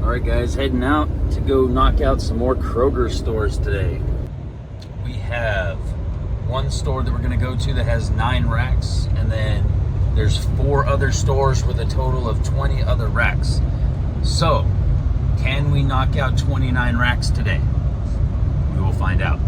Alright guys, heading out to go knock out some more Kroger stores today. We have one store that we're going to go to that has 9 racks, and then there's 4 other stores with a total of 20 other racks. So, can we knock out 29 racks today? We will find out.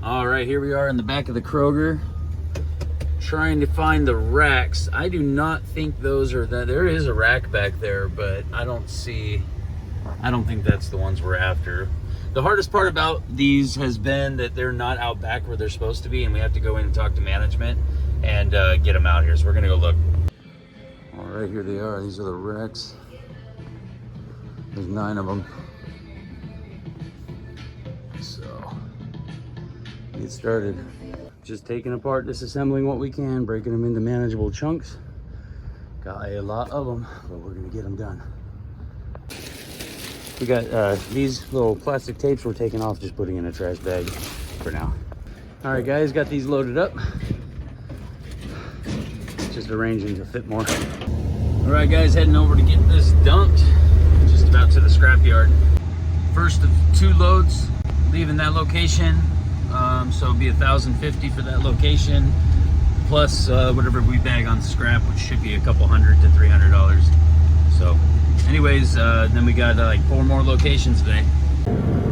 Alright, here we are in the back of the Kroger, trying to find the racks. I do not think those are that. There is a rack back there, but I don't think that's the ones we're after. The hardest part about these has been that they're not out back where they're supposed to be, and we have to go in and talk to management and get them out here. So we're gonna go look. All right, here they are. These are the racks. There's 9 of them. So, get started. Just taking apart, disassembling what we can, breaking them into manageable chunks. Got a lot of them, but we're gonna get them done. We got these little plastic tapes we're taking off, just putting in a trash bag for now. All right, guys, got these loaded up. Just arranging to fit more. All right, guys, heading over to get this dumped. Just about to the scrapyard. First of 2 loads, leaving that location. So it'll be $1,050 for that location, plus whatever we bag on scrap, which should be a couple $100 to $300. So, anyways, then we got like 4 more locations today.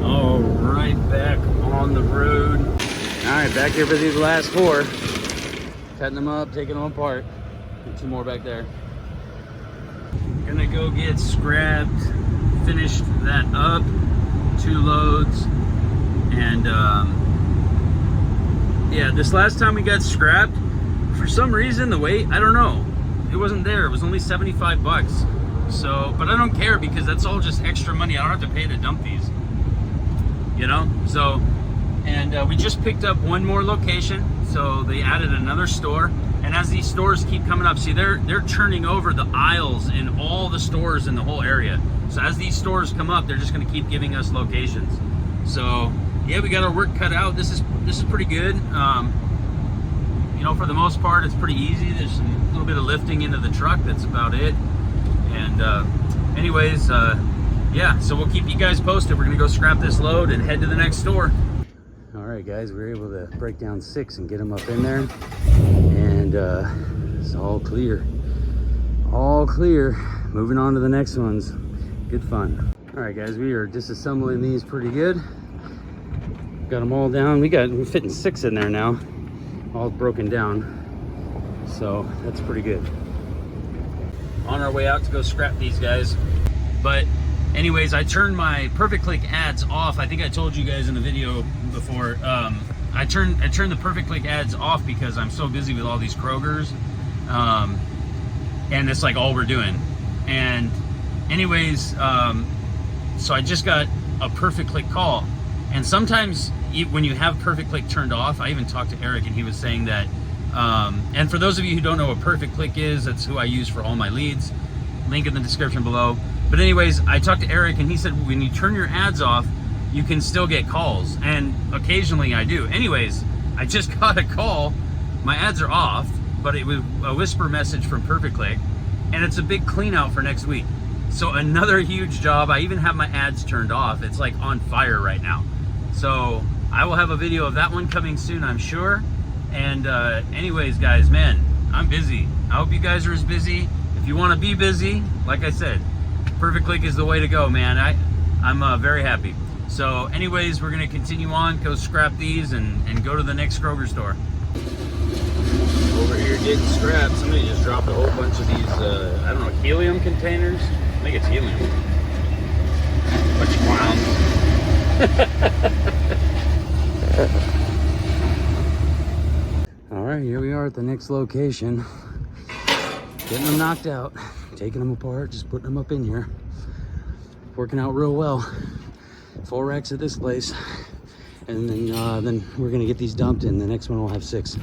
All right, back on the road. All right, back here for these last 4. Cutting them up, taking them apart. And 2 more back there. Gonna go get scrapped, finished that up, 2 loads, and yeah, this last time we got scrapped, for some reason the weight, I don't know, it wasn't there. It was only 75 bucks. So, but I don't care because that's all just extra money. I don't have to pay to dump these, you know? So, and we just picked up 1 more location. So they added another store. And as these stores keep coming up, see, they're churning over the aisles in all the stores in the whole area. So as these stores come up, they're just gonna keep giving us locations. So yeah, we got our work cut out. This is pretty good. You know, for the most part, it's pretty easy. There's some little bit of lifting into the truck. That's about it. And anyways, yeah, so we'll keep you guys posted. We're gonna go scrap this load and head to the next store. All right, guys, we were able to break down 6 and get them up in there, and it's all clear. All clear. Moving on to the next ones. Good fun. All right, guys, we are disassembling these pretty good. Got them all down. We're fitting 6 in there now, all broken down. So that's pretty good. On our way out to go scrap these guys. But anyways, I turned my Perfect Click ads off. I think I told you guys in the video before. I turned the Perfect Click ads off because I'm so busy with all these Krogers, and it's like all we're doing. And anyways, so I just got a Perfect Click call. And sometimes when you have Perfect Click turned off, I even talked to Eric and he was saying that, and for those of you who don't know what Perfect Click is, that's who I use for all my leads. Link in the description below. But anyways, I talked to Eric and he said when you turn your ads off, you can still get calls. And occasionally I do. Anyways, I just got a call. My ads are off, but it was a whisper message from Perfect Click, and it's a big clean out for next week. So another huge job. I even have my ads turned off. It's like on fire right now. So I will have a video of that one coming soon, I'm sure. And anyways, guys, man, I'm busy. I hope you guys are as busy. If you want to be busy, like I said, Perfect Click is the way to go, man. I'm very happy. So anyways, we're going to continue on, go scrap these, and go to the next Kroger store. Over here getting scrapped. Somebody just dropped a whole bunch of these, I don't know, helium containers? I think it's helium. Bunch of clowns. All right, here we are at the next location. Getting them knocked out, taking them apart, just putting them up in here. Working out real well. 4 racks at this place, and then we're gonna get these dumped, and the next one will have 6.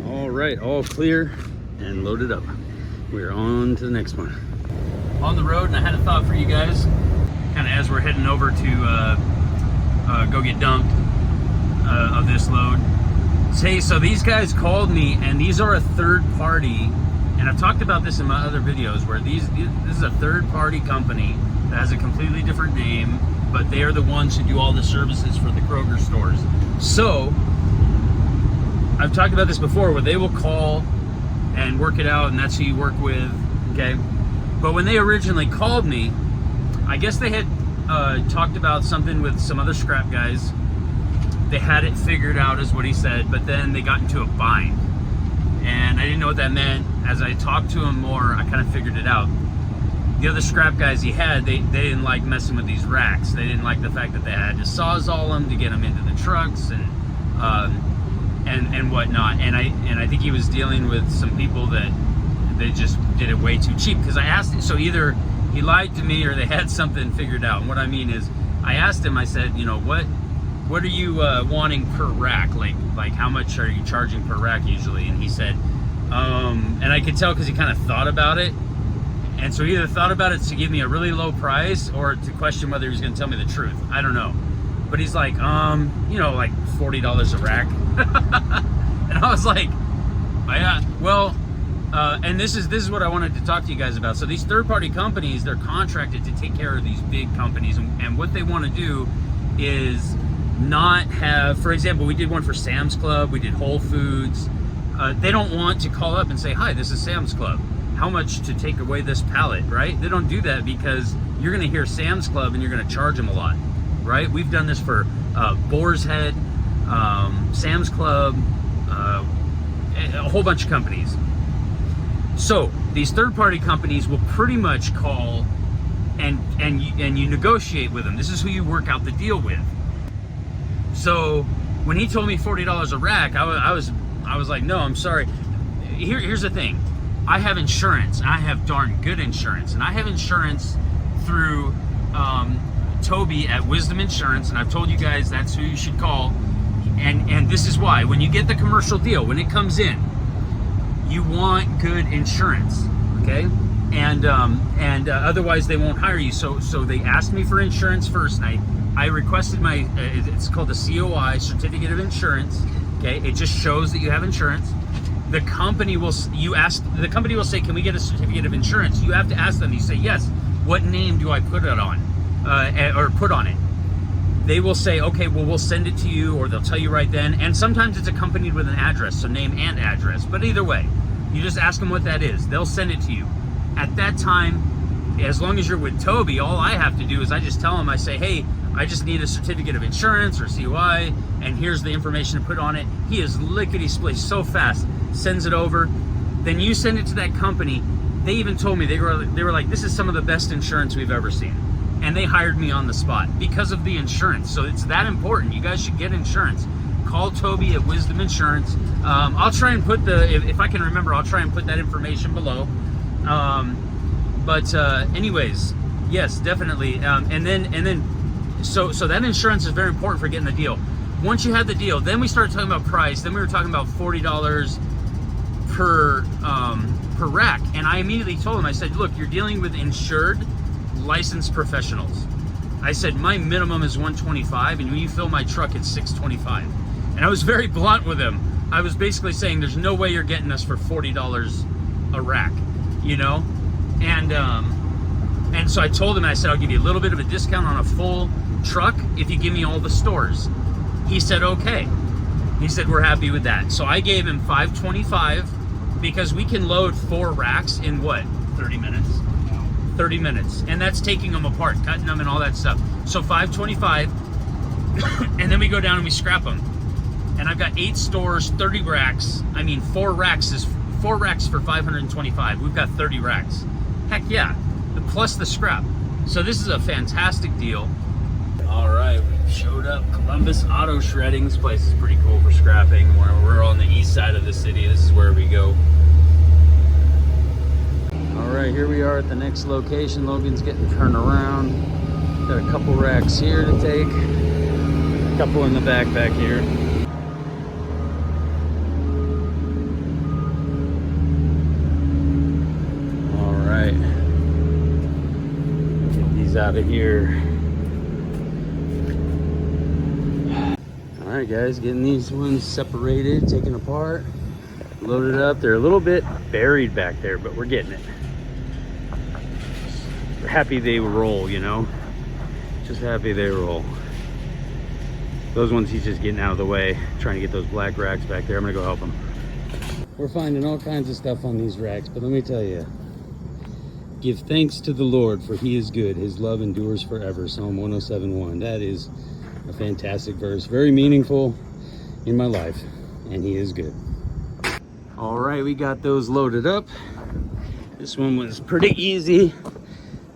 All right, all clear and loaded up. We're on to the next one. On the road, and I had a thought for you guys, kind of as we're heading over to go get dumped of this load. Hey, so these guys called me, and these are a third party, and and I've talked about this in my other videos, where this is a third-party company that has a completely different name, but they are the ones who do all the services for the Kroger stores. So I've talked about this before, where they will call and work it out, and that's who you work with, okay? But when they originally called me, I guess they had talked about something with some other scrap guys. They had it figured out, is what he said, but then they got into a bind. And I didn't know what that meant. As I talked to him more, I kind of figured it out. The other scrap guys he had, they didn't like messing with these racks. They didn't like the fact that they had to sawzall them to get them into the trucks and whatnot. And I think he was dealing with some people that they just did it way too cheap. Because I asked him, so either he lied to me or they had something figured out. And what I mean is, I asked him, I said, you know, what are you wanting per rack? Like how much are you charging per rack usually? And he said, and I could tell because he kind of thought about it. And so he either thought about it to give me a really low price or to question whether he was going to tell me the truth. I don't know. But he's like, you know, like $40 a rack. And I was like, yeah, well, and this is what I wanted to talk to you guys about. So these third-party companies, they're contracted to take care of these big companies. And what they want to do is not have, for example, we did one for Sam's Club, we did Whole Foods. They don't want to call up and say, hi, this is Sam's Club. How much to take away this pallet, right? They don't do that because you're going to hear Sam's Club and you're going to charge them a lot, right? We've done this for Boar's Head, Sam's Club, a whole bunch of companies. So these third-party companies will pretty much call and you negotiate with them. This is who you work out the deal with. So when he told me $40 a rack, I was like, no, I'm sorry. Here's the thing. I have insurance. I have darn good insurance. And I have insurance through Toby at Wisdom Insurance. And I've told you guys that's who you should call. And this is why. When you get the commercial deal, when it comes in, you want good insurance, okay? And otherwise they won't hire you. So they asked me for insurance first, and I requested my, it's called a COI, Certificate of Insurance, okay? It just shows that you have insurance. The company will say, can we get a certificate of insurance? You have to ask them. You say, yes. What name do I put it on, or put on it? They will say, okay, well, we'll send it to you, or they'll tell you right then. And sometimes it's accompanied with an address, so name and address. But either way, you just ask them what that is. They'll send it to you. At that time, as long as you're with Toby, all I have to do is I just tell them, I say, hey, I just need a certificate of insurance or COI, and here's the information to put on it. He is lickety-split so fast, sends it over. Then you send it to that company. They even told me, they were like, this is some of the best insurance we've ever seen. And they hired me on the spot because of the insurance. So it's that important. You guys should get insurance. Call Toby at Wisdom Insurance. I'll try and put if I can remember, I'll try and put that information below. Anyways, yes, definitely. So that insurance is very important for getting the deal. Once you have the deal, then we started talking about price. Then we were talking about $40 per rack. And I immediately told him, I said, look, you're dealing with insured, licensed professionals. I said, my minimum is $125, and when you fill my truck, it's $625. And I was very blunt with him. I was basically saying, there's no way you're getting us for $40 a rack, you know? And so I told him, I said, I'll give you a little bit of a discount on a full truck if you give me all the stores. He said, okay. He said, we're happy with that. So I gave him $525 because we can load 4 racks in what, 30 minutes? 30 minutes. And that's taking them apart, cutting them and all that stuff. So $525, and then we go down and we scrap them. And I've got 8 stores, 30 racks. I mean, 4 racks for $525. We've got 30 racks. Heck yeah, plus the scrap. So this is a fantastic deal. All right, we showed up. Columbus Auto Shredding. This place is pretty cool for scrapping. We're on the east side of the city. This is where we go. All right, here we are at the next location. Logan's getting turned around. Got a couple racks here to take. A couple in the back here. All right. Get these out of here. All right, guys, getting these ones separated, taken apart. Loaded up. They're a little bit buried back there, but we're getting it. We're happy they roll, you know? Just happy they roll. Those ones he's just getting out of the way, trying to get those black racks back there. I'm gonna go help him. We're finding all kinds of stuff on these racks, but let me tell you, give thanks to the Lord, for he is good. His love endures forever. Psalm 107:1. That is a fantastic verse, very meaningful in my life, and he is good. All right, we got those loaded up. This one was pretty easy.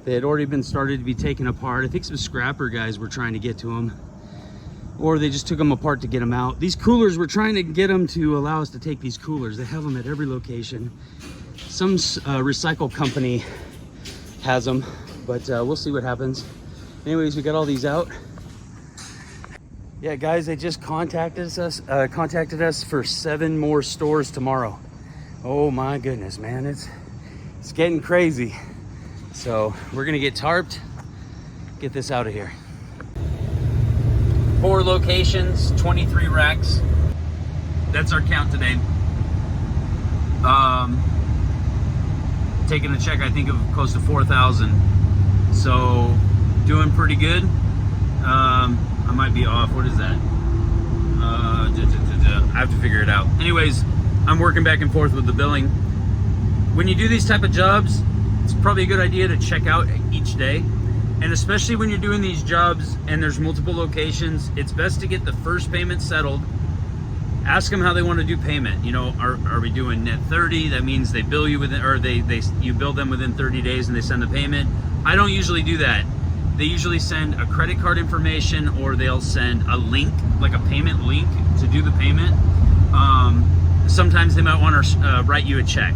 They had already been started to be taken apart. I think some scrapper guys were trying to get to them, or they just took them apart to get them out. These coolers, we're trying to get them to allow us to take these coolers. They have them at every location. Some recycle company has them, but we'll see what happens. Anyways, we got all these out. Yeah, guys, they just contacted us for 7 more stores tomorrow. Oh my goodness, man, it's getting crazy. So we're gonna get tarped, get this out of here. 4 locations, 23 racks. That's our count today. Taking a check, I think, of close to 4,000. So doing pretty good. I might be off. What is that? I have to figure it out. Anyways, I'm working back and forth with the billing. When you do these type of jobs, it's probably a good idea to check out each day. And especially when you're doing these jobs and there's multiple locations, it's best to get the first payment settled. Ask them how they want to do payment. You know, are we doing net 30? That means they bill you within, or you bill them within 30 days and they send the payment. I don't usually do that. They usually send a credit card information, or they'll send a link, like a payment link to do the payment. Sometimes they might want to write you a check.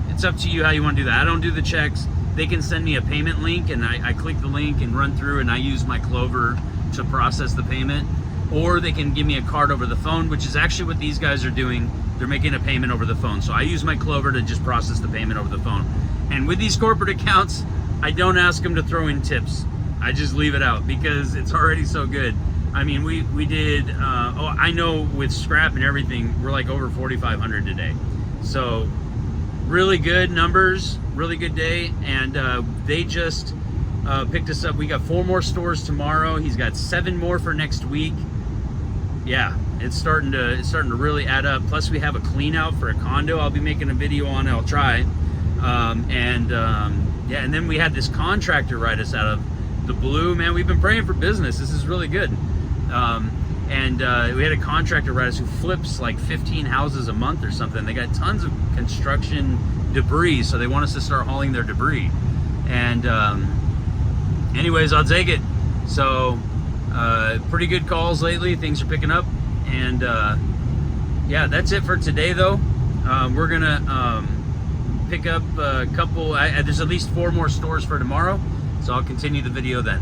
It's up to you how you want to do that. I don't do the checks. They can send me a payment link, and I click the link and run through, and I use my Clover to process the payment. Or they can give me a card over the phone, which is actually what these guys are doing. They're making a payment over the phone. So I use my Clover to just process the payment over the phone. And with these corporate accounts, I don't ask them to throw in tips. I just leave it out because it's already so good. I mean, we did, I know with scrap and everything, we're like over 4,500 today. So really good numbers, really good day. And they just picked us up. We got 4 more stores tomorrow. He's got 7 more for next week. Yeah, it's starting to really add up. Plus we have a clean out for a condo. I'll be making a video on it. I'll try. Yeah, and then we had this contractor write us out of the blue. Man, we've been praying for business. This is really good. We had a contractor write us who flips like 15 houses a month or something. They got tons of construction debris, so they want us to start hauling their debris. And anyways, I'll take it. So pretty good calls lately. Things are picking up. And yeah, that's it for today though. We're gonna pick up a couple, there's at least 4 more stores for tomorrow, so I'll continue the video then.